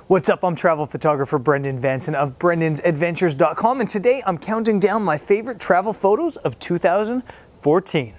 What's up? I'm travel photographer Brendan Vanson of brendansadventures.com, and today I'm counting down my favorite travel photos of 2014.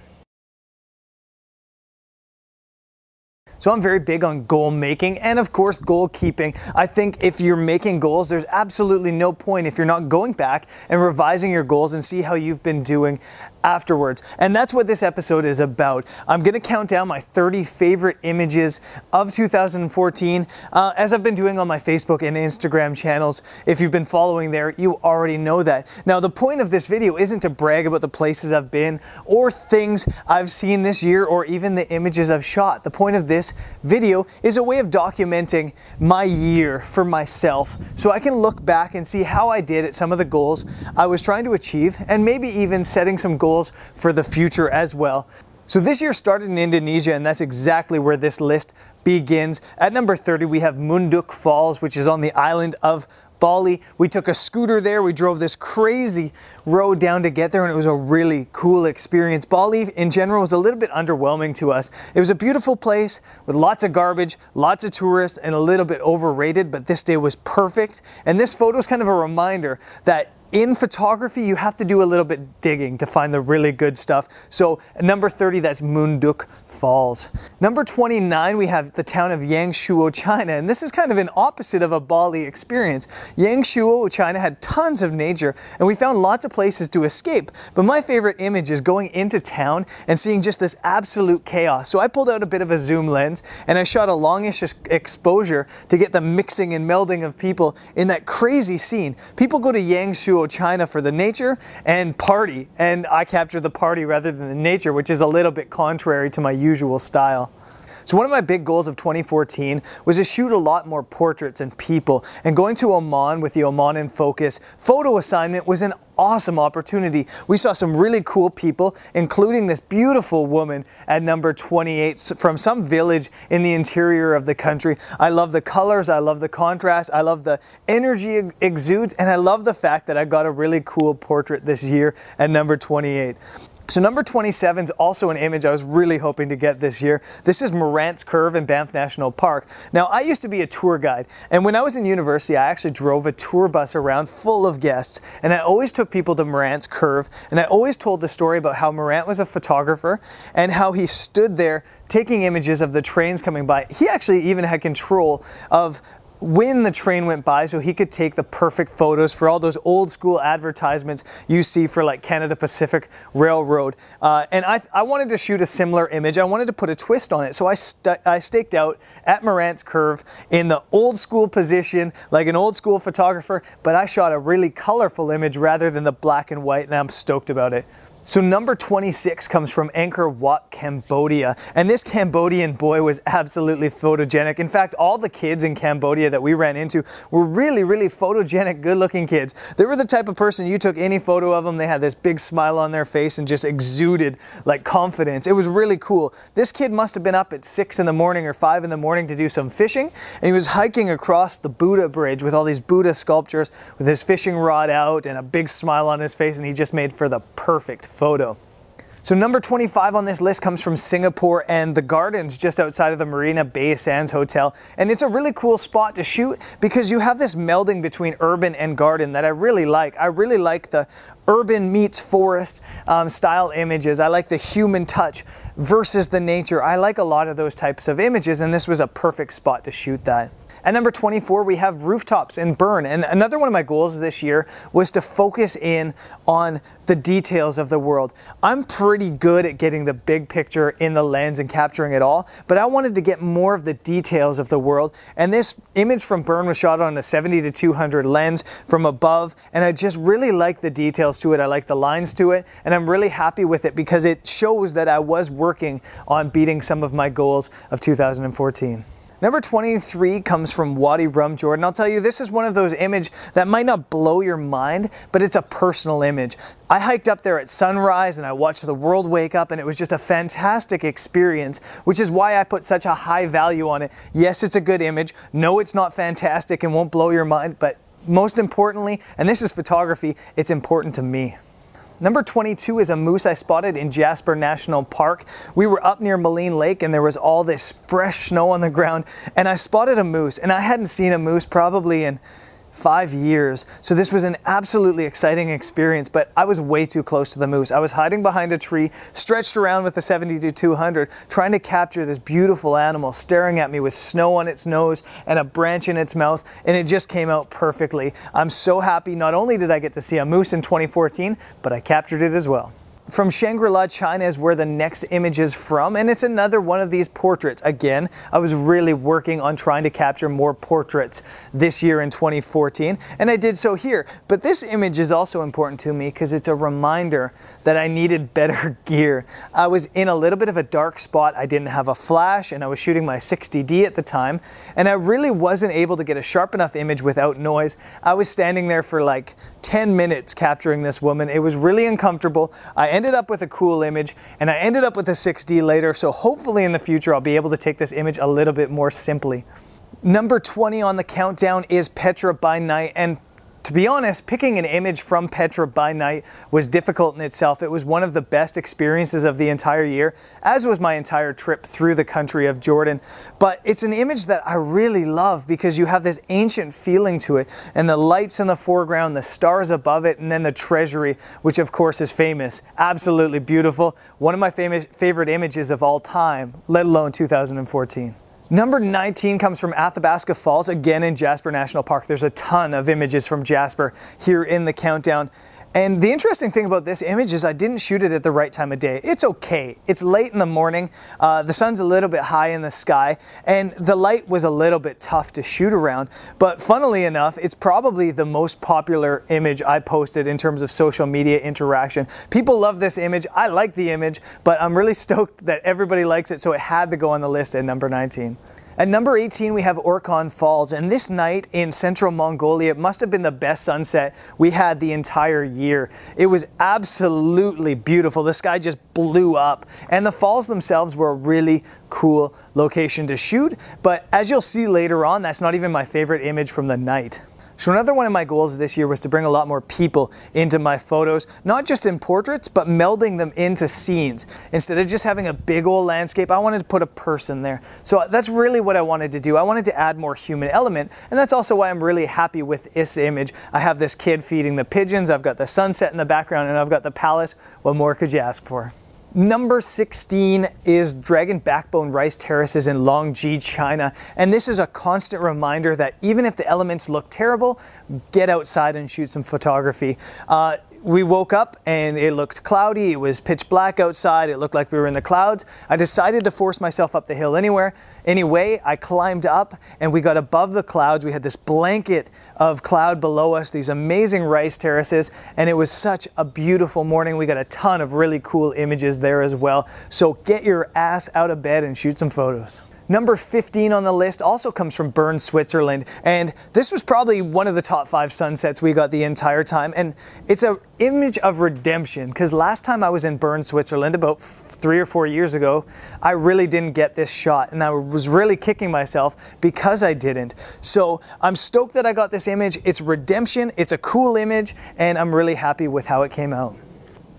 So I'm very big on goal making and of course goal keeping. I think if you're making goals, there's absolutely no point if you're not going back and revising your goals and see how you've been doing afterwards. And that's what this episode is about. I'm going to count down my 30 favorite images of 2014 as I've been doing on my Facebook and Instagram channels. If you've been following there, you already know that. Now the point of this video isn't to brag about the places I've been or things I've seen this year or even the images I've shot. The point of this video is a way of documenting my year for myself so I can look back and see how I did at some of the goals I was trying to achieve and maybe even setting some goals for the future as well. So this year started in Indonesia, and that's exactly where this list begins. At number 30 we have Munduk Falls, which is on the island of Bali. We took a scooter there, we drove this crazy road down to get there, and it was a really cool experience. Bali in general was a little bit underwhelming to us. It was a beautiful place with lots of garbage, lots of tourists, and a little bit overrated, but this day was perfect. And this photo is kind of a reminder that in photography, you have to do a little bit digging to find the really good stuff. So at number 30, that's Munduk Falls. Number 29, we have the town of Yangshuo, China. And this is kind of an opposite of a Bali experience. Yangshuo, China had tons of nature, and we found lots of places to escape. But my favorite image is going into town and seeing just this absolute chaos. So I pulled out a bit of a zoom lens and I shot a longish exposure to get the mixing and melding of people in that crazy scene. People go to Yangshuo, China for the nature and party, and I captured the party rather than the nature, which is a little bit contrary to my usual style. So one of my big goals of 2014 was to shoot a lot more portraits and people, and going to Oman with the Oman in Focus photo assignment was an awesome opportunity. We saw some really cool people, including this beautiful woman at number 28 from some village in the interior of the country. I love the colors, I love the contrast, I love the energy it exudes, and I love the fact that I got a really cool portrait this year at number 28. So number 27 is also an image I was really hoping to get this year. This is Morant's Curve in Banff National Park. Now I used to be a tour guide, and when I was in university I actually drove a tour bus around full of guests, and I always took people to Morant's Curve, and I always told the story about how Morant was a photographer and how he stood there taking images of the trains coming by. He actually even had control of when the train went by, so he could take the perfect photos for all those old school advertisements you see for like Canada Pacific Railroad. And I wanted to shoot a similar image. I wanted to put a twist on it. So I staked out at Morant's Curve in the old school position, like an old school photographer, but I shot a really colorful image rather than the black and white, and I'm stoked about it. So number 26 comes from Angkor Wat, Cambodia, and this Cambodian boy was absolutely photogenic. In fact, all the kids in Cambodia that we ran into were really, really photogenic, good-looking kids. They were the type of person you took any photo of them, they had this big smile on their face and just exuded like confidence. It was really cool. This kid must have been up at 6 in the morning or 5 in the morning to do some fishing, and he was hiking across the Buddha Bridge with all these Buddha sculptures with his fishing rod out and a big smile on his face, and he just made for the perfect photo. So number 25 on this list comes from Singapore and the gardens just outside of the Marina Bay Sands Hotel. And it's a really cool spot to shoot because you have this melding between urban and garden that I really like. I really like the urban meets forest style images. I like the human touch versus the nature. I like a lot of those types of images, and this was a perfect spot to shoot that. At number 24, we have rooftops in Bern. And another one of my goals this year was to focus in on the details of the world. I'm pretty good at getting the big picture in the lens and capturing it all, but I wanted to get more of the details of the world. And this image from Bern was shot on a 70-200 lens from above, and I just really like the details to it. I like the lines to it, and I'm really happy with it because it shows that I was working on beating some of my goals of 2014. Number 23 comes from Wadi Rum, Jordan. I'll tell you, this is one of those images that might not blow your mind, but it's a personal image. I hiked up there at sunrise and I watched the world wake up, and it was just a fantastic experience, which is why I put such a high value on it. Yes, it's a good image. No, it's not fantastic and won't blow your mind, but most importantly, and this is photography, it's important to me. Number 22 is a moose I spotted in Jasper National Park. We were up near Moline Lake and there was all this fresh snow on the ground, and I spotted a moose, and I hadn't seen a moose probably in 5 years. So this was an absolutely exciting experience, but I was way too close to the moose. I was hiding behind a tree, stretched around with the 70-200, trying to capture this beautiful animal staring at me with snow on its nose and a branch in its mouth, and it just came out perfectly. I'm so happy. Not only did I get to see a moose in 2014, but I captured it as well. From Shangri-La, China is where the next image is from, and it's another one of these portraits. Again, I was really working on trying to capture more portraits this year in 2014, and I did so here. But this image is also important to me because it's a reminder that I needed better gear. I was in a little bit of a dark spot. I didn't have a flash, and I was shooting my 60D at the time, and I really wasn't able to get a sharp enough image without noise. I was standing there for like 10 minutes capturing this woman. It was really uncomfortable. I ended up with a cool image, and I ended up with a 6D later, so hopefully in the future I'll be able to take this image a little bit more simply. Number 20 on the countdown is Petra by night, and to be honest, picking an image from Petra by night was difficult in itself. It was one of the best experiences of the entire year, as was my entire trip through the country of Jordan. But it's an image that I really love because you have this ancient feeling to it, and the lights in the foreground, the stars above it, and then the treasury, which of course is famous. Absolutely beautiful. One of my favorite images of all time, let alone 2014. Number 19 comes from Athabasca Falls, again in Jasper National Park. There's a ton of images from Jasper here in the countdown. And the interesting thing about this image is I didn't shoot it at the right time of day. It's okay. It's late in the morning. The sun's a little bit high in the sky, and the light was a little bit tough to shoot around. But funnily enough, it's probably the most popular image I posted in terms of social media interaction. People love this image. I like the image, but I'm really stoked that everybody likes it, so it had to go on the list at number 19. At number 18, we have Orkhon Falls, and this night in central Mongolia, it must have been the best sunset we had the entire year. It was absolutely beautiful. The sky just blew up, and the falls themselves were a really cool location to shoot, but as you'll see later on, that's not even my favorite image from the night. So another one of my goals this year was to bring a lot more people into my photos, not just in portraits, but melding them into scenes. Instead of just having a big old landscape, I wanted to put a person there. So that's really what I wanted to do. I wanted to add more human element, and that's also why I'm really happy with this image. I have this kid feeding the pigeons, I've got the sunset in the background, and I've got the palace. What more could you ask for? Number 16 is Dragon Backbone Rice Terraces in Longji, China. And this is a constant reminder that even if the elements look terrible, get outside and shoot some photography. We woke up and it looked cloudy, it was pitch black outside, it looked like we were in the clouds. I decided to force myself up the hill anyway, I climbed up and we got above the clouds. We had this blanket of cloud below us, these amazing rice terraces, and it was such a beautiful morning. We got a ton of really cool images there as well. So get your ass out of bed and shoot some photos. Number 15 on the list also comes from Bern, Switzerland, and this was probably one of the top 5 sunsets we got the entire time, and it's an image of redemption because last time I was in Bern, Switzerland about 3 or 4 years ago, I really didn't get this shot, and I was really kicking myself because I didn't. So I'm stoked that I got this image. It's redemption, it's a cool image, and I'm really happy with how it came out.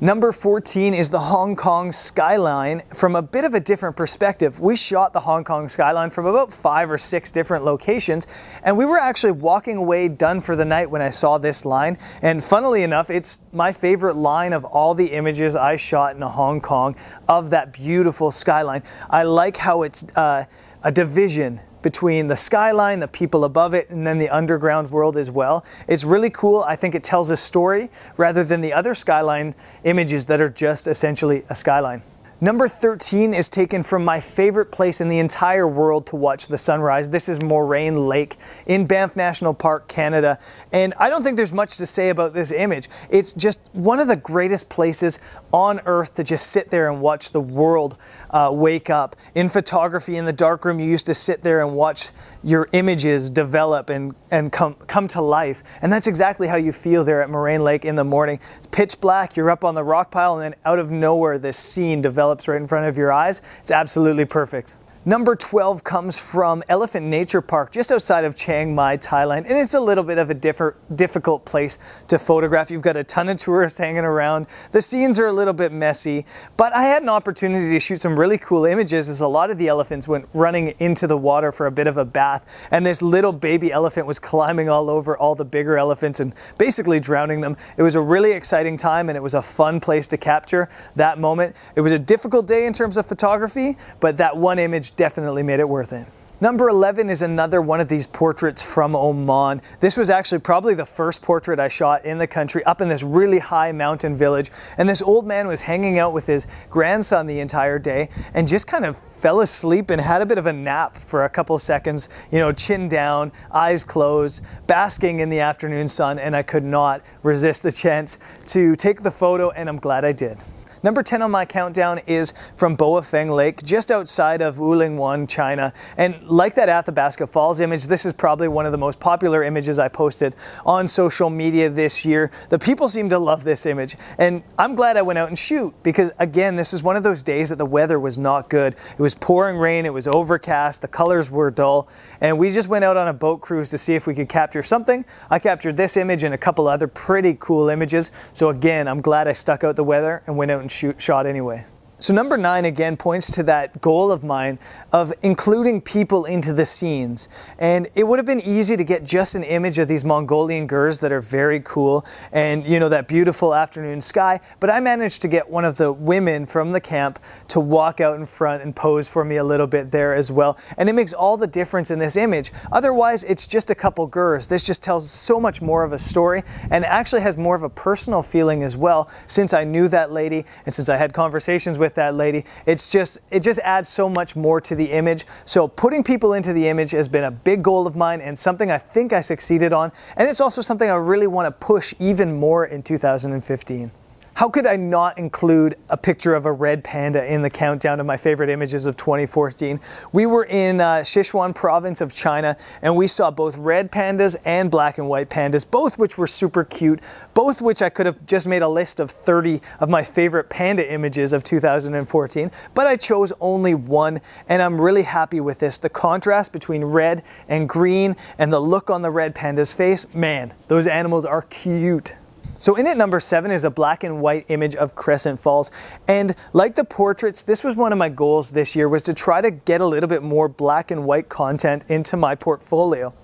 Number 14 is the Hong Kong skyline from a bit of a different perspective. We shot the Hong Kong skyline from about 5 or 6 different locations, and we were actually walking away done for the night when I saw this line. And funnily enough, it's my favorite line of all the images I shot in Hong Kong of that beautiful skyline. I like how it's a division between the skyline, the people above it, and then the underground world as well. It's really cool. I think it tells a story rather than the other skyline images that are just essentially a skyline. Number 13 is taken from my favorite place in the entire world to watch the sunrise. This is Moraine Lake in Banff National Park, Canada. And I don't think there's much to say about this image. It's just one of the greatest places on earth to just sit there and watch the world wake up. In photography, in the darkroom, you used to sit there and watch your images develop and come to life. And that's exactly how you feel there at Moraine Lake in the morning. It's pitch black, you're up on the rock pile, and then out of nowhere this scene develops right in front of your eyes. It's absolutely perfect. Number 12 comes from Elephant Nature Park just outside of Chiang Mai, Thailand, and it's a little bit of a difficult place to photograph. You've got a ton of tourists hanging around. The scenes are a little bit messy, but I had an opportunity to shoot some really cool images as a lot of the elephants went running into the water for a bit of a bath, and this little baby elephant was climbing all over all the bigger elephants and basically drowning them. It was a really exciting time, and it was a fun place to capture that moment. It was a difficult day in terms of photography, but that one image definitely made it worth it. Number 11 is another one of these portraits from Oman. This was actually probably the first portrait I shot in the country, up in this really high mountain village. And this old man was hanging out with his grandson the entire day and just kind of fell asleep and had a bit of a nap for a couple seconds, you know, chin down, eyes closed, basking in the afternoon sun, and I could not resist the chance to take the photo, and I'm glad I did. Number 10 on my countdown is from Boafeng Lake, just outside of Wulingwan, China. And like that Athabasca Falls image, this is probably one of the most popular images I posted on social media this year. The people seem to love this image, and I'm glad I went out and shoot, because again, this is one of those days that the weather was not good. It was pouring rain, it was overcast, the colors were dull, and we just went out on a boat cruise to see if we could capture something. I captured this image and a couple other pretty cool images, so again, I'm glad I stuck out the weather and went out and shot anyway. So number 9 again points to that goal of mine of including people into the scenes. And it would have been easy to get just an image of these Mongolian gurs that are very cool and, you know, that beautiful afternoon sky, but I managed to get one of the women from the camp to walk out in front and pose for me a little bit there as well. And it makes all the difference in this image. Otherwise, it's just a couple gurs. This just tells so much more of a story, and actually has more of a personal feeling as well, since I knew that lady and since I had conversations with that lady. It just adds so much more to the image. So putting people into the image has been a big goal of mine and something I think I succeeded on, and it's also something I really want to push even more in 2015. How could I not include a picture of a red panda in the countdown of my favorite images of 2014? We were in Sichuan province of China, and we saw both red pandas and black and white pandas, both which were super cute, both which I could have just made a list of 30 of my favorite panda images of 2014, but I chose only one, and I'm really happy with this. The contrast between red and green and the look on the red panda's face, man, those animals are cute. So in at number 7 is a black and white image of Crescent Falls, and like the portraits, this was one of my goals this year, was to try to get a little bit more black and white content into my portfolio.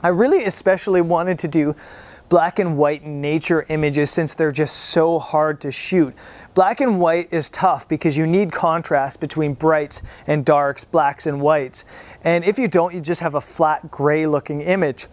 I really especially wanted to do black and white nature images since they're just so hard to shoot. Black and white is tough because you need contrast between brights and darks, blacks and whites, and if you don't, you just have a flat gray looking image.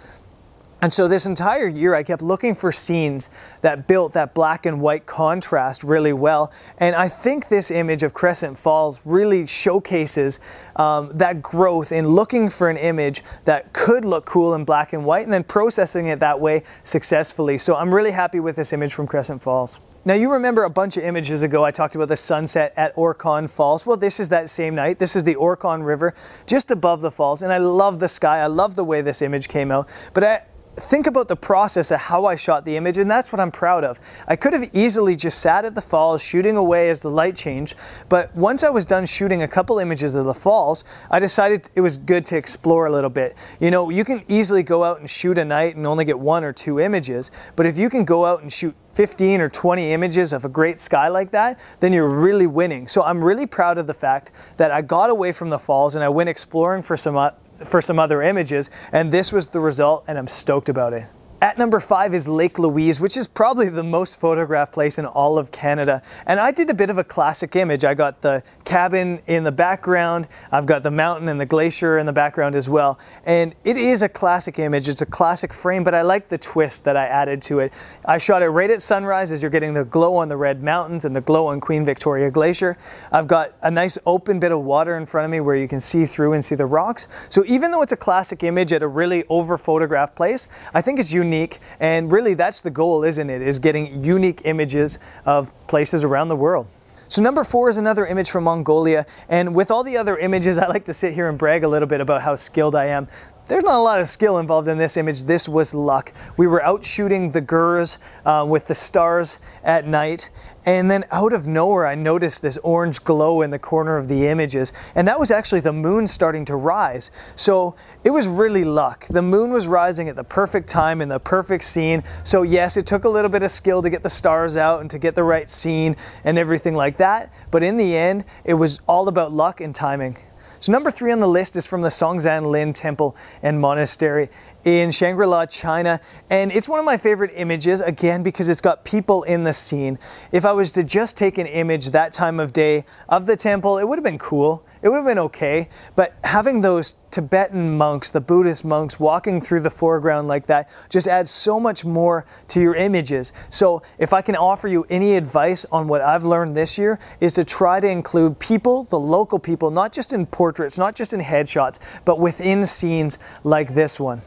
And so this entire year I kept looking for scenes that built that black and white contrast really well. And I think this image of Crescent Falls really showcases that growth in looking for an image that could look cool in black and white and then processing it that way successfully. So I'm really happy with this image from Crescent Falls. Now you remember a bunch of images ago I talked about the sunset at Orkhon Falls. Well, this is that same night. This is the Orkhon River just above the falls, and I love the sky. I love the way this image came out. But think about the process of how I shot the image, and that's what I'm proud of. I could have easily just sat at the falls shooting away as the light changed, but once I was done shooting a couple images of the falls, I decided it was good to explore a little bit. You know, you can easily go out and shoot a night and only get 1 or 2 images, but if you can go out and shoot 15 or 20 images of a great sky like that, then you're really winning. So I'm really proud of the fact that I got away from the falls and I went exploring for some other images, and this was the result, and I'm stoked about it. At number 5 is Lake Louise, which is probably the most photographed place in all of Canada. And I did a bit of a classic image. I got the cabin in the background, I've got the mountain and the glacier in the background as well. And it is a classic image, it's a classic frame, but I like the twist that I added to it. I shot it right at sunrise as you're getting the glow on the red mountains and the glow on Queen Victoria Glacier. I've got a nice open bit of water in front of me where you can see through and see the rocks. So even though it's a classic image at a really over-photographed place, I think it's unique, and really that's the goal, isn't it? Is getting unique images of places around the world. So number 4 is another image from Mongolia, and with all the other images, I like to sit here and brag a little bit about how skilled I am. There's not a lot of skill involved in this image. This was luck. We were out shooting the gurs with the stars at night, and then out of nowhere I noticed this orange glow in the corner of the images, and that was actually the moon starting to rise. So it was really luck. The moon was rising at the perfect time in the perfect scene. So yes, it took a little bit of skill to get the stars out and to get the right scene and everything like that, but in the end it was all about luck and timing. So number 3 on the list is from the Songzan Lin Temple and Monastery in Shangri-La, China. And it's one of my favorite images, again, because it's got people in the scene. If I was to just take an image that time of day of the temple, it would have been cool. It would have been okay. But having those Tibetan monks, the Buddhist monks, walking through the foreground like that just adds so much more to your images. So if I can offer you any advice on what I've learned this year, is to try to include people, the local people, not just in portraits, not just in headshots, but within scenes like this one.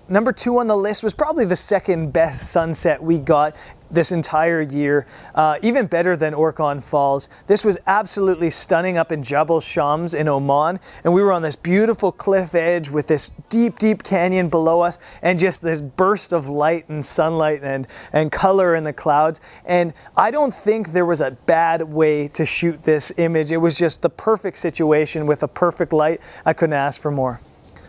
Number 2 on the list was probably the second best sunset we got this entire year, even better than Orkhon Falls. This was absolutely stunning up in Jabal Shams in Oman, and we were on this beautiful cliff edge with this deep, deep canyon below us, and just this burst of light and sunlight and color in the clouds. And I don't think there was a bad way to shoot this image. It was just the perfect situation with a perfect light. I couldn't ask for more.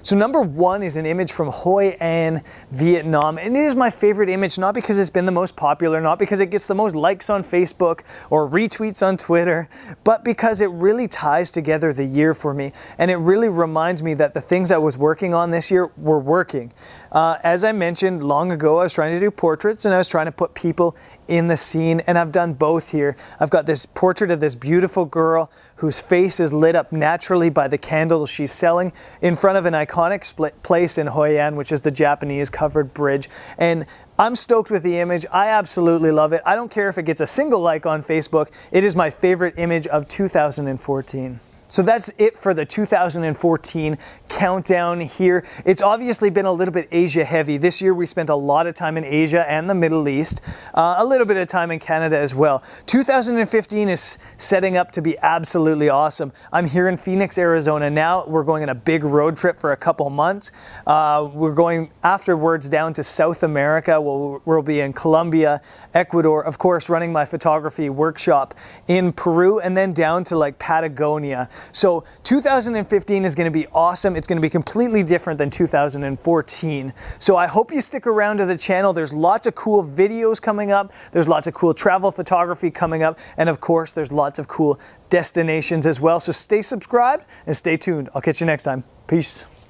So number 1 is an image from Hoi An, Vietnam, and it is my favorite image, not because it's been the most popular, not because it gets the most likes on Facebook or retweets on Twitter, but because it really ties together the year for me, and it really reminds me that the things I was working on this year were working. As I mentioned long ago, I was trying to do portraits and I was trying to put people in the scene, and I've done both here. I've got this portrait of this beautiful girl whose face is lit up naturally by the candles she's selling in front of an iconic place in Hoi An, which is the Japanese covered bridge. And I'm stoked with the image. I absolutely love it. I don't care if it gets a single like on Facebook. It is my favorite image of 2014. So that's it for the 2014 countdown here. It's obviously been a little bit Asia heavy. This year we spent a lot of time in Asia and the Middle East, a little bit of time in Canada as well. 2015 is setting up to be absolutely awesome. I'm here in Phoenix, Arizona now. We're going on a big road trip for a couple months. We're going afterwards down to South America. We'll be in Colombia, Ecuador, of course, running my photography workshop in Peru, and then down to like Patagonia. So 2015 is going to be awesome. It's going to be completely different than 2014. So I hope you stick around to the channel. There's lots of cool videos coming up. There's lots of cool travel photography coming up. And of course, there's lots of cool destinations as well. So stay subscribed and stay tuned. I'll catch you next time. Peace.